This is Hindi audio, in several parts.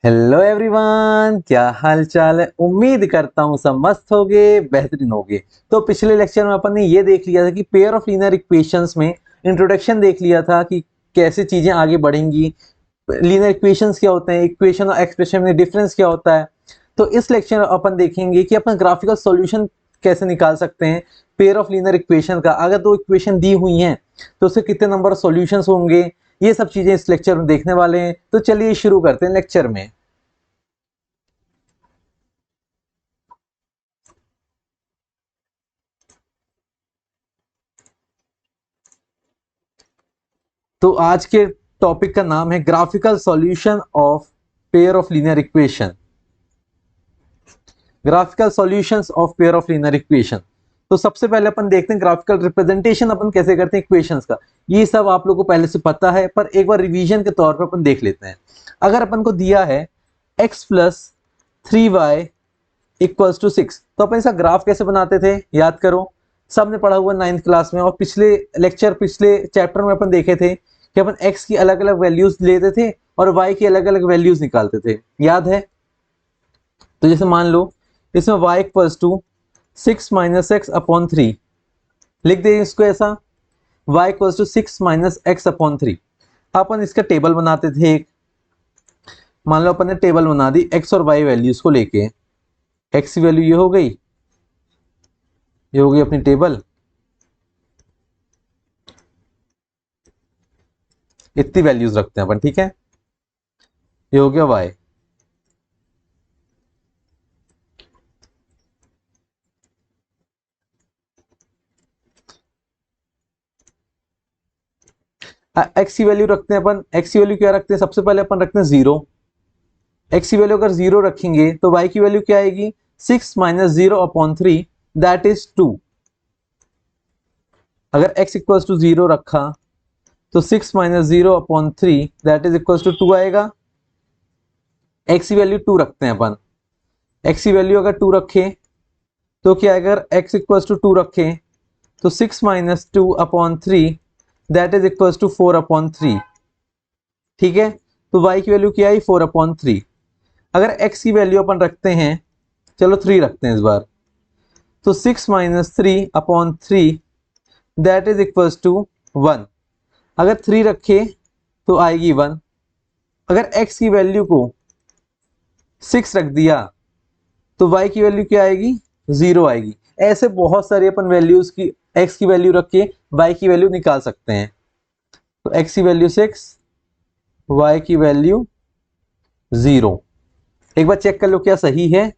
हेलो एवरीवन, क्या हाल चाल है। उम्मीद करता हूँ सब मस्त होगे, बेहतरीन होगे। तो पिछले लेक्चर में अपन ने ये देख लिया था कि पेयर ऑफ लीनियर इक्वेशंस में इंट्रोडक्शन देख लिया था कि कैसे चीजें आगे बढ़ेंगी, लीनियर इक्वेशंस क्या होते हैं, इक्वेशन और एक्सप्रेशन में डिफरेंस क्या होता है। तो इस लेक्चर में अपन देखेंगे कि अपन ग्राफिकल सॉल्यूशन कैसे निकाल सकते हैं पेयर ऑफ लीनियर इक्वेशन का। अगर दो इक्वेशन दी हुई हैं तो उससे कितने नंबर ऑफ सॉल्यूशंस होंगे, ये सब चीजें इस लेक्चर में देखने वाले हैं। तो चलिए शुरू करते हैं लेक्चर में। तो आज के टॉपिक का नाम है graphical solution of pair of linear equation. Graphical solutions of pair of linear equation. तो सबसे पहले अपन देखते हैं ग्राफिकल रिप्रेजेंटेशन अपन कैसे करते हैं इक्वेशंस का। ये सब आप लोगों को पहले से पता है, पर एक बार रिवीजन के तौर पर अपन देख लेते हैं। अगर अपन को दिया है x plus 3y equals to 6, तो अपन इसका ग्राफ कैसे बनाते थे याद करो। सबने पढ़ा हुआ 9th क्लास में, और पिछले लेक्चर पिछले चैप्टर में अपन देखे थे कि अपन x की अलग अलग वैल्यूज लेते थे और y की अलग अलग वैल्यूज निकालते थे, याद है। तो जैसे मान लो इसमें y equals to 6 minus x upon 3, लिख दे इसको ऐसा, y equals to 6 minus x upon 3। अपन इसका टेबल बनाते थे एक। मान लो अपन ने टेबल बना दी x और y वैल्यूज को लेके। x की वैल्यू ये हो गई, ये हो गई अपनी टेबल। इतनी वैल्यूज रखते हैं अपन, ठीक है। ये हो गया y। x की वैल्यू रखते हैं अपन। x की वैल्यू क्या रखते हैं, सबसे पहले अपन रखते हैं 0। x की वैल्यू अगर 0 रखेंगे तो y की वैल्यू क्या आएगी, 6 माइनस 0 अपॉन 3, दैट इज 2। अगर x इक्वल्स टू 0 रखा तो 6 minus 0 upon 3 that is equals to 2 आएगा। x की वैल्यू 2 रखते हैं अपन। x की वैल्यू अगर 2 रखें तो क्या, अगर x इक्वल्स टू 2 रखें तो 6 minus 2 upon 3 that is equals to 4 upon 3, ठीक है। तो y की वैल्यू क्या आई, 4 अपॉन 3। अगर x की वैल्यू अपन रखते हैं, चलो 3 रखते हैं इस बार, तो 6 minus 3 upon 3 that is equals to 1। अगर 3 रखे तो आएगी 1। अगर x की वैल्यू को 6 रख दिया तो y की वैल्यू क्या आएगी, 0 आएगी। ऐसे बहुत सारी अपन वैल्यूज की x की वैल्यू रख के y की वैल्यू निकाल सकते हैं। तो x की वैल्यू 6, y की वैल्यू 0। एक बार चेक कर लो क्या सही है।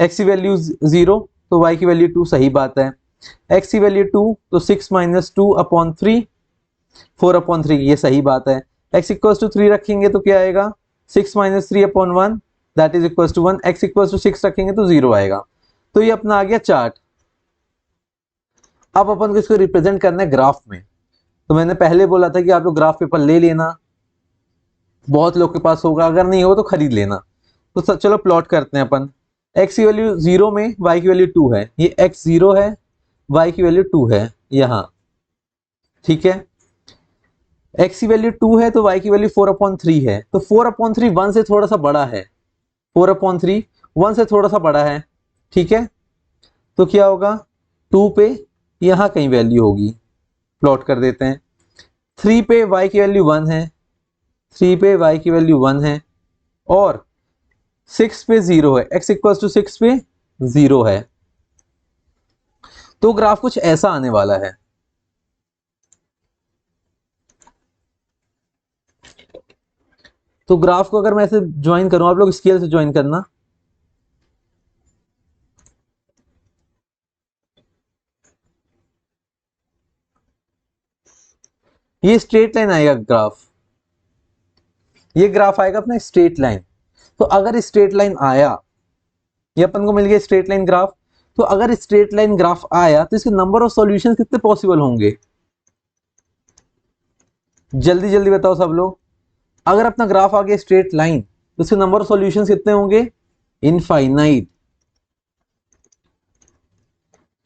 x की वैल्यू 0 तो y की वैल्यू 2, सही बात है। x की वैल्यू 2 तो 6 माइनस 2 अपॉन 3, 4 अपॉन 3, ये सही बात है। x इक्वल्स टू 3 रखेंगे तो क्या आएगा, 6 minus 3 upon 1 that is equals to 1। x equals to 6 रखेंगे तो 0 आएगा। तो ये अपना आ गया चार्ट। अब अपन को इसको रिप्रेजेंट करना है ग्राफ में। तो मैंने पहले बोला था कि आप लोग ग्राफ पेपर ले लेना, बहुत लोग के पास होगा, अगर नहीं हो तो खरीद लेना। तो चलो प्लॉट करते हैं अपन। x की वैल्यू 0 में y की वैल्यू 2 है, ये x 0 है, y की वैल्यू 2 है यहाँ, ठीक है। x की वैल्यू 2 है तो y की वैल्यू 4 अपॉन 3 है। तो 4 अपॉन 3 1 से थोड़ा सा बड़ा है, 4 अपॉन 3 1 से थोड़ा सा बड़ा है, ठीक है। तो क्या होगा, 2 पे यहाँ कहीं वैल्यू होगी, प्लॉट कर देते हैं। 3 पे y की वैल्यू 1 है, 3 पे y की वैल्यू 1 है, और 6 पे 0 है, x इक्वल्स टू 6 पे 0 है। तो ग्राफ कुछ ऐसा आने वाला है। तो ग्राफ को अगर मैं ऐसे ज्वाइन करूं, आप लोग स्केल से ज्वाइन करना। ये स्ट्रेट लाइन आएगा ग्राफ, ये ग्राफ आएगा अपना स्ट्रेट लाइन। तो अगर स्ट्रेट लाइन आया, ये अपन को मिल गया स्ट्रेट लाइन ग्राफ। तो अगर स्ट्रेट लाइन ग्राफ आया तो इसके नंबर ऑफ सॉल्यूशंस कितने पॉसिबल होंगे, जल्दी जल्दी बताओ सब लोग। अगर अपना ग्राफ आ गया स्ट्रेट लाइन तो इसके नंबर ऑफ सॉल्यूशंस कितने होंगे, इनफाइनाइट।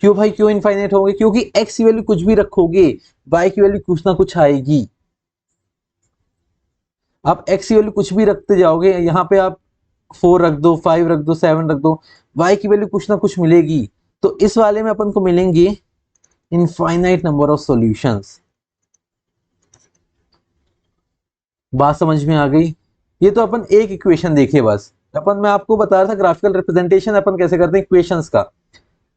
क्यों भाई, क्यों इनफाइनाइट होंगे, क्योंकि x की वैल्यू कुछ भी रखोगे y की वैल्यू कुछ ना कुछ आएगी। आप x की वैल्यू कुछ भी रखते जाओगे, यहाँ पे आप 4 रख दो, 5 रख दो, 7 रख दो, y की वैल्यू कुछ ना कुछ मिलेगी। तो इस वाले में अपन को मिलेंगे इनफाइनाइट नंबर ऑफ सॉल्यूशंस। बात समझ में आ गई? ये तो अपन एक इक्वेशन देखे बस। अपन मैं आपको बता रहा था ग्राफिकल रिप्रेजेंटेशन अपन कैसे करते हैं इक्वेशंस का।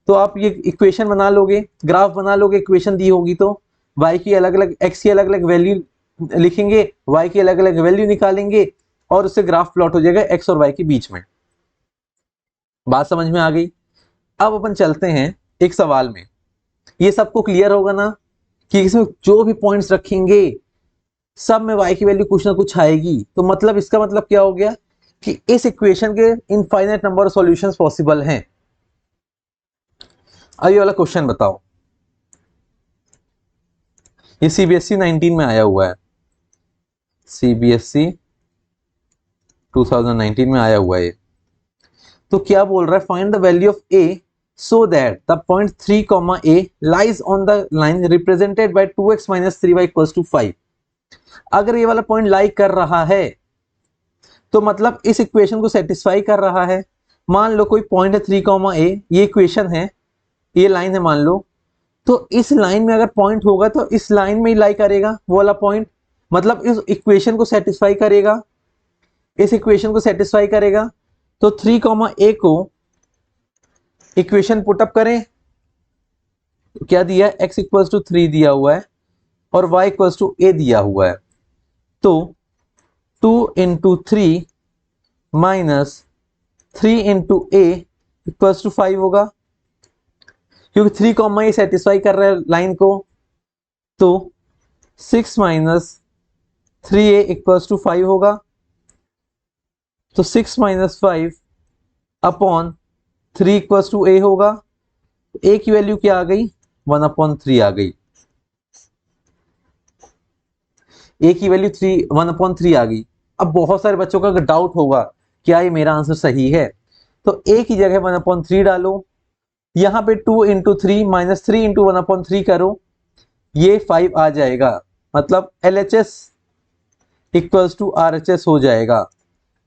तो आप ये इक्वेशन बना लोगे, ग्राफ बना लोगे, इक्वेशन दी होगी तो y की अलग अलग, x की अलग अलग वैल्यू लिखेंगे, y की अलग अलग वैल्यू निकालेंगे और उससे ग्राफ प्लॉट हो जाएगा x और y के बीच में। बात समझ में आ गई? अब अपन चलते हैं एक सवाल में। ये सबको क्लियर होगा ना कि इसमें जो भी पॉइंट्स रखेंगे सब में y की वैल्यू कुछ ना कुछ आएगी। तो मतलब इसका मतलब क्या हो गया कि इस इक्वेशन के infinite number of solutions possible हैं। अब ये वाला क्वेश्चन बताओ, ये सीबीएसई 19 में आया हुआ है, सीबीएसई 2019 में आया हुआ है। तो क्या बोल रहा है, find the value of a so that the point 3 a lies on the line represented by 2x minus 3y equals to 5। अगर ये वाला पॉइंट लाई कर रहा है तो मतलब इस इक्वेशन को सेटिस्फाई कर रहा है। मान लो कोई पॉइंट है 3 a, ये इक्वेशन है, ये लाइन है मान लो। तो इस लाइन में अगर पॉइंट होगा तो इस लाइन में ही लाई करेगा वो वाला पॉइंट, मतलब इस इक्वेशन को सेटिस्फाई करेगा, इस इक्वेशन को सेटिस्फाई करेगा। तो 3 a को इक्वेशन पुटअप करें, तो क्या दिया है, x इक्वल्स टू 3 दिया हुआ है और y इक्वल्स टू a दिया हुआ है। तो 2 into 3 minus 3 into a equals to 5 होगा, क्योंकि 3 कॉमा ये सेटिस्फाई कर रहा है लाइन को। तो 6 माइनस 3a इक्वल्स टू 5 होगा। तो 6 minus 5 upon 3 equals to a होगा। a की वैल्यू क्या आ गई, 1/3 आ गई। a की वैल्यू 1/3 आ गई। अब बहुत सारे बच्चों का डाउट होगा क्या ये मेरा आंसर सही है, तो a की जगह 1/3 डालो, यहाँ पे 2 इंटू 3 माइनस 3 इंटू 1/3 करो, ये 5 आ जाएगा। मतलब LHS इक्वल्स टू RHS हो जाएगा।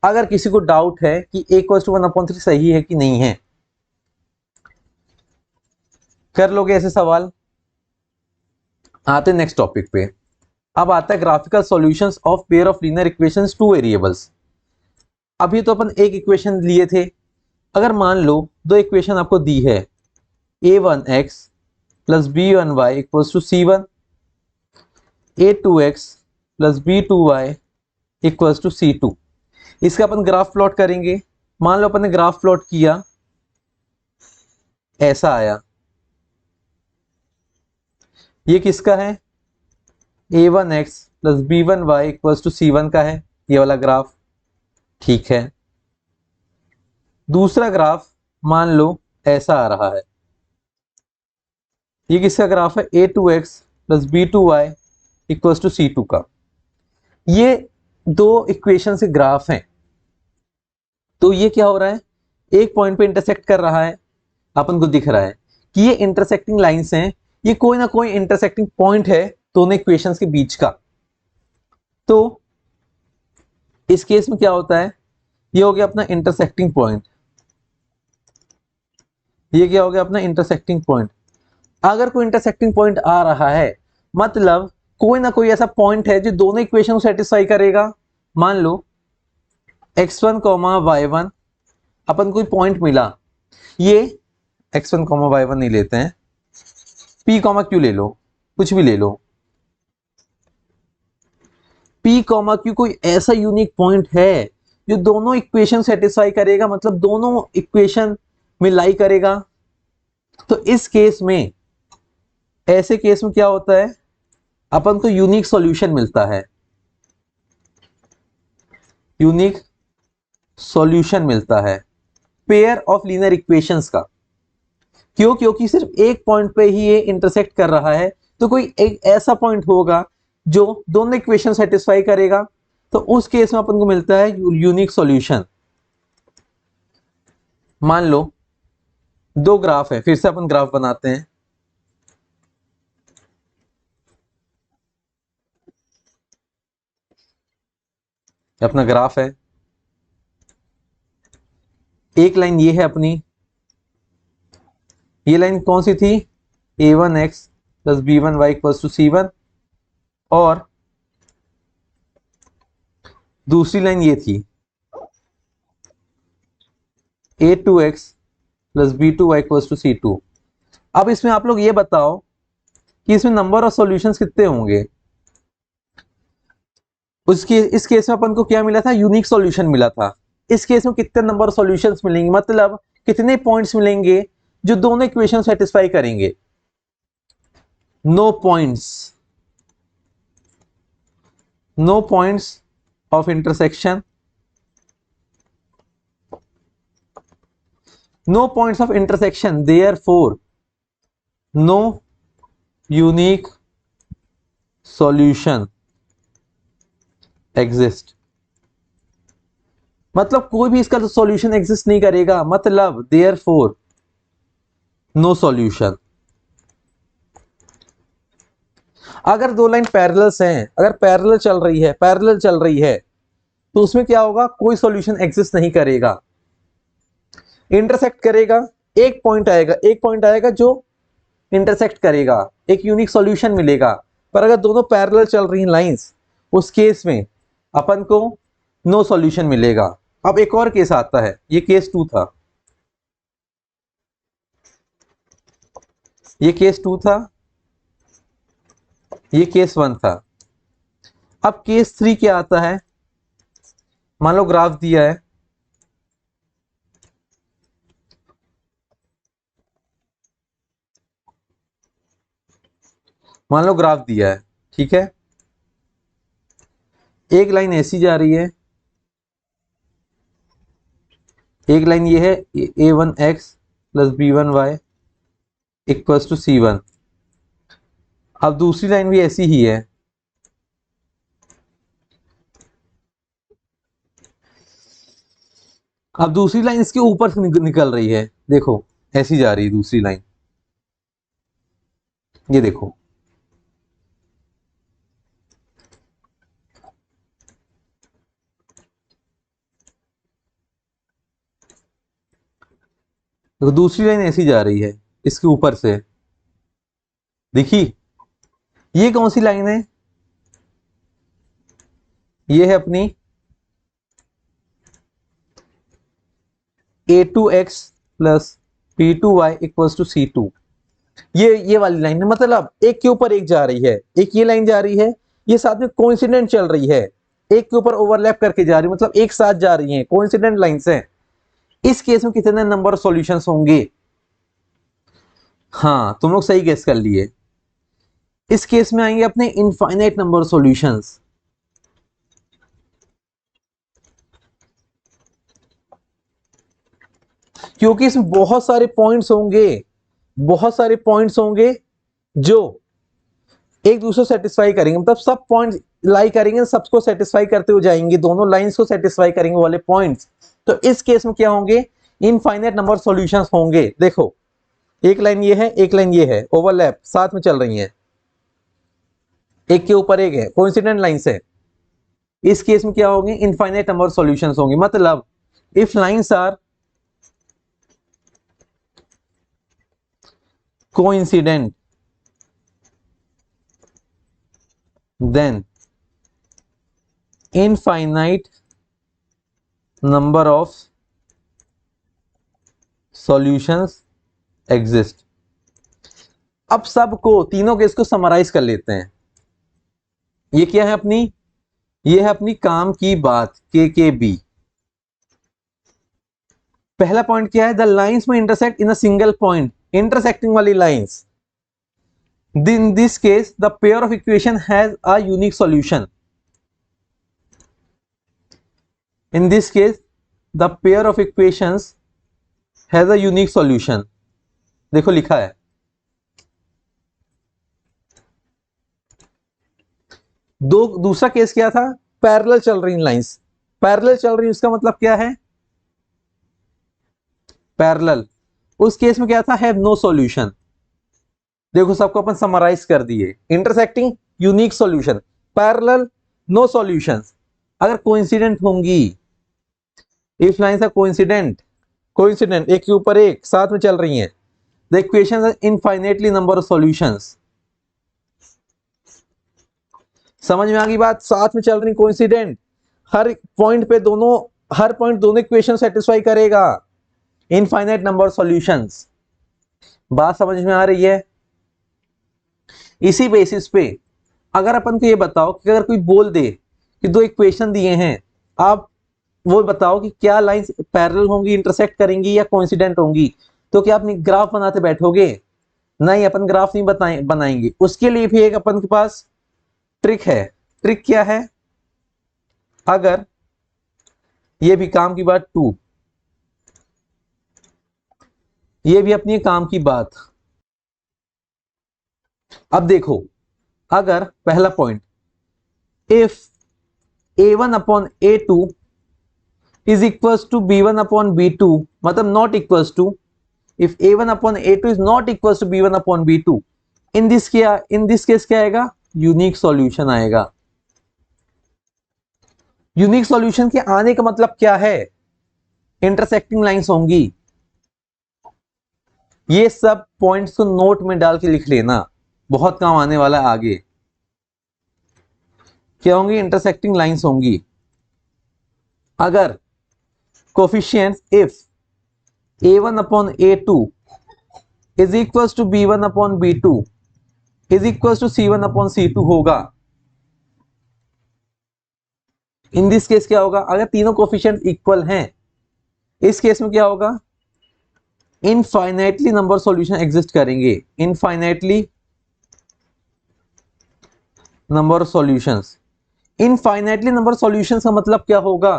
अगर किसी को डाउट है कि a इक्वल्स टू 1/3 सही है कि नहीं है, कर लोगे ऐसे सवाल। आते नेक्स्ट टॉपिक पे। अब आता है graphical solutions of pair of linear equations two variables. अभी तो अपन एक इक्वेशन लिए थे। अगर मान लो दो इक्वेशन आपको दी है, a1x plus b1y equals to c1, a2x plus b2y equals to c2। इसका अपन ग्राफ प्लॉट करेंगे। मान लो अपन ने ग्राफ प्लॉट किया, ऐसा आया। ये किसका है, a1x plus b1y equals to c1 का है, ये वाला ग्राफ। ठीक है, दूसरा ग्राफ मान लो ऐसा आ रहा है, ये किसका ग्राफ है, a2x plus b2y equals to c2 का। ये दो इक्वेशन से ग्राफ हैं। तो ये क्या हो रहा है, एक पॉइंट पे इंटरसेक्ट कर रहा है, अपन को दिख रहा है कि ये इंटरसेक्टिंग लाइंस हैं, ये कोई ना कोई इंटरसेक्टिंग पॉइंट है दोनों इक्वेशंस के बीच का। तो इस केस में क्या होता है, ये हो गया अपना इंटरसेक्टिंग पॉइंट, ये क्या हो गया अपना इंटरसेक्टिंग पॉइंट। अगर कोई इंटरसेक्टिंग पॉइंट आ रहा है मतलब कोई ना कोई ऐसा पॉइंट है जो दोनों इक्वेशन को सेटिस्फाई करेगा। मान लो x1 y1, अपन कोई पॉइंट मिला, ये x1 y1 नहीं लेते हैं, p q ले लो, कुछ भी ले लो, p q कोई ऐसा यूनिक पॉइंट है जो दोनों इक्वेशन सेटिस्फाई करेगा, मतलब दोनों इक्वेशन में लाई करेगा। तो इस केस में, ऐसे केस में क्या होता है, अपन को यूनिक सॉल्यूशन मिलता है, यूनिक सॉल्यूशन मिलता है पेयर ऑफ लीनियर इक्वेशंस का। क्यों, क्योंकि सिर्फ एक पॉइंट पे ही ये इंटरसेक्ट कर रहा है। तो कोई एक ऐसा पॉइंट होगा जो दोनों इक्वेशन सेटिस्फाई करेगा, तो उस केस में अपन को मिलता है यूनिक सॉल्यूशन। मान लो दो ग्राफ है, फिर से अपन ग्राफ बनाते हैं। अपना ग्राफ है, एक लाइन ये है अपनी, ये लाइन कौन सी थी, a1x plus b1y equals to c1, और दूसरी लाइन ये थी a2x plus b2y equals to c2। अब इसमें आप लोग ये बताओ कि इसमें नंबर ऑफ सॉल्यूशंस कितने होंगे। उसके इस केस में अपन को क्या मिला था, यूनिक सॉल्यूशन मिला था। इस केस में कितने नंबर ऑफ सॉल्यूशंस मिलेंगे, मतलब कितने पॉइंट्स मिलेंगे जो दोनों इक्वेशन सेटिस्फाई करेंगे। No points, no points of intersection, no points of intersection, therefore no unique solution exist. मतलब कोई भी इसका सॉल्यूशन एग्जिस्ट नहीं करेगा, मतलब देयरफॉर नो सॉल्यूशन। अगर दो लाइन पैरेलल्स हैं, अगर पैरेलल चल रही है, पैरेलल चल रही है, तो उसमें क्या होगा, कोई सॉल्यूशन एग्जिस्ट नहीं करेगा। इंटरसेक्ट करेगा, एक पॉइंट आएगा, एक पॉइंट आएगा जो इंटरसेक्ट करेगा, एक यूनिक सॉल्यूशन मिलेगा। पर अगर दोनों पैरेलल चल रही हैं लाइंस, उस केस में अपन को नो सॉल्यूशन मिलेगा। अब एक और केस आता है, ये केस 2 था, ये केस 2 था, ये केस 1 था। अब केस 3 क्या आता है, मान लो ग्राफ दिया है, मान लो ग्राफ दिया है, ठीक है, एक लाइन ऐसी जा रही है, एक लाइन ये है a1x plus b1y equals to c1। अब दूसरी लाइन भी ऐसी ही है, अब दूसरी लाइन इसके ऊपर से निकल रही है, देखो ऐसी जा रही है दूसरी लाइन, ये देखो, तो दूसरी लाइन ऐसी जा रही है इसके ऊपर से, देखी, ये कौन सी लाइन है, ये है अपनी a2x plus p2y equals to c2। ये वाली लाइन है, मतलब एक के ऊपर एक जा रही है, एक ये लाइन जा रही है, ये साथ में कोइंसिडेंट चल रही है, एक के ऊपर ओवरलैप करके जा रही है, मतलब एक साथ जा रही है, कोइंसिडेंट लाइंस हैं। इस केस में कितने नंबर ऑफ सॉल्यूशंस होंगे, हाँ तुम लोग सही गेस कर लिए। इस केस में आएंगे अपने इनफाइनाइट नंबर सॉल्यूशंस। क्योंकि इसमें बहुत सारे पॉइंट्स होंगे, बहुत सारे पॉइंट्स होंगे जो एक दूसरे सेटिस्फाई करेंगे, मतलब सब पॉइंट्स लाई करेंगे, सबको सेटिस्फाई करते हुए जाएंगे, दोनों लाइंस को सेटिस्फाई करेंगे वाले पॉइंट्स। तो इस केस में क्या होंगे, इनफाइनाइट नंबर सॉल्यूशंस होंगे। देखो एक लाइन ये है, एक लाइन ये है, ओवरलैप साथ में चल रही हैं, एक के ऊपर एक है, कोइंसिडेंट लाइंस है। इस केस में क्या होंगे, इनफाइनाइट नंबर सॉल्यूशंस होंगे। मतलब if lines are coincident then infinite number of solutions exist। अब सबको, तीनों केस को समराइज कर लेते हैं। ये क्या है अपनी, ये है अपनी काम की बात के बी। पहला पॉइंट क्या है, द लाइंस में intersect in a single point, intersecting वाली lines. In this case, the pair of equation has a unique solution. In this case, the pair of equations has a unique solution. देखो लिखा है, दूसरा केस क्या था, पैरेलल चल रही लाइंस, पैरेलल चल रही, उसका मतलब क्या है, पैरेलल। उस केस में क्या था, हैव नो सॉल्यूशन। देखो सबको अपन समराइज कर दिए, intersecting unique solution, parallel no solutions. अगर कोइंसिडेंट होंगी, इफ लाइंस आर कोइंसिडेंट एक के ऊपर एक साथ में चल रही हैं, the equations are infinitely number of solutions. समझ में आ गई बात? साथ में चल रही कोइंसिडेंट, हर पॉइंट दोनों इक्वेशन सेटिस्फाई करेगा, इनफाइनाइट नंबर ऑफ सॉल्यूशंस। बात समझ में आ रही है? इसी बेसिस पे अगर अपन को ये बताओ कि अगर कोई बोल दे कि दो इक्वेशन दिए हैं, आप वो बताओ कि क्या लाइंस पैरेलल होंगी, इंटरसेक्ट करेंगी या कोइंसिडेंट होंगी, तो क्या अपनी ग्राफ बनाते बैठोगे? नहीं, अपन ग्राफ नहीं बनाएंगे। उसके लिए भी एक अपन के पास ट्रिक है। ट्रिक क्या है? अगर ये भी काम की बात ये भी अपनी काम की बात। अब देखो, अगर पहला point, if a1 upon a2 is equal to b1 upon b2, मतलब not equal to, if a1 upon a2 is not equal to b1 upon b2, in this case क्या आएगा? यूनिक सॉल्यूशन आएगा। यूनिक सॉल्यूशन के आने का मतलब क्या है? इंटरसेक्टिंग लाइंस होंगी। ये सब पॉइंट्स को नोट में डाल के लिख लेना, बहुत काम आने वाला है आगे। क्या होंगी? इंटरसेक्टिंग लाइंस होंगी। अगर coefficients if a1 upon a2 is equal to b1 upon b2 is equal to c1 upon c2 होगा, इन दिस केस क्या होगा? अगर तीनों कोफिशिएंट इक्वल हैं, इस केस में क्या होगा? इनफाइनाइटली नंबर सॉल्यूशन एग्जिस्ट करेंगे। Infinitely number solutions. Infinitely number solutions का मतलब क्या होगा?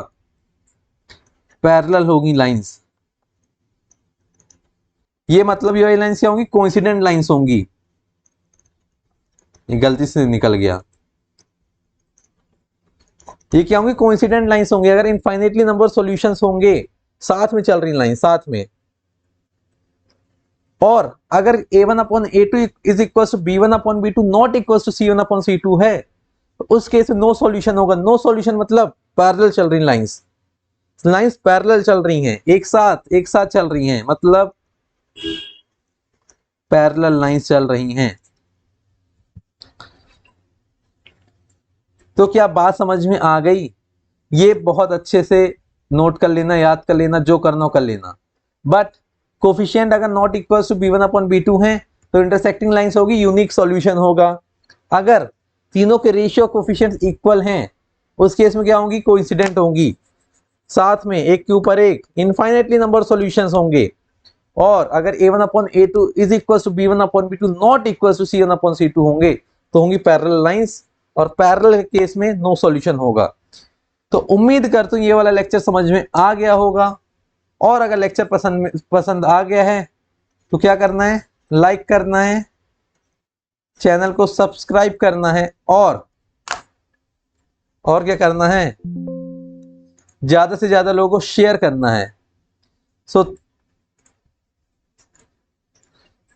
पैरेलल होगी लाइंस। ये मतलब ये लाइंस क्या होंगी? कोइंसिडेंट लाइंस होंगी। ये गलती से निकल गया। ये क्या होंगी? कोइंसिडेंट लाइंस होंगे। अगर इनफाइनाइटली नंबर सॉल्यूशंस होंगे, साथ में चल रही लाइन साथ में, और अगर a1 upon a2 is equal to b1 upon b2 not equal to c1 upon c2 है, तो उस केस में नो सॉल्यूशन होगा। नो सॉल्यूशन मतलब पैरेलल चल रही लाइंस पैरेलल चल रही हैं, एक साथ चल रही हैं, मतलब पैरेलल लाइंस चल रही हैं। तो क्या बात समझ में आ गई? ये बहुत अच्छे से नोट कर लेना, याद कर लेना, जो करना हो कर लेना। बट कोफिशिएंट अगर not equal to b1 upon b2 है, तो इंटरसेक्टिंग लाइंस होगी, यूनिक सॉल्यूशन होगा। अगर तीनों के रेशियो कोफिशिएंट्स इक्वल हैं, उस केस में क्या होंगी? कोइंसिडेंट होंगी, साथ में एक के ऊपर एक इनफाइनाइटली नंबर सॉल्यूशंस होंगे। और अगर a1 upon a2 is equal to b1 upon b2 not equal to c1 upon c2 होंगे, तो होंगी पैरेलल लाइंस, और पैरेलल केस में नो सॉल्यूशन होगा। तो उम्मीद करता हूं ये वाला लेक्चर समझ में आ गया होगा। और अगर लेक्चर पसंद आ गया है तो क्या करना है? लाइक करना है, चैनल को सब्सक्राइब करना है, और क्या करना है? ज्यादा से ज्यादा लोगों को शेयर करना है। So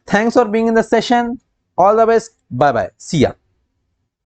thanks for being in the session, all the best, bye bye, see या।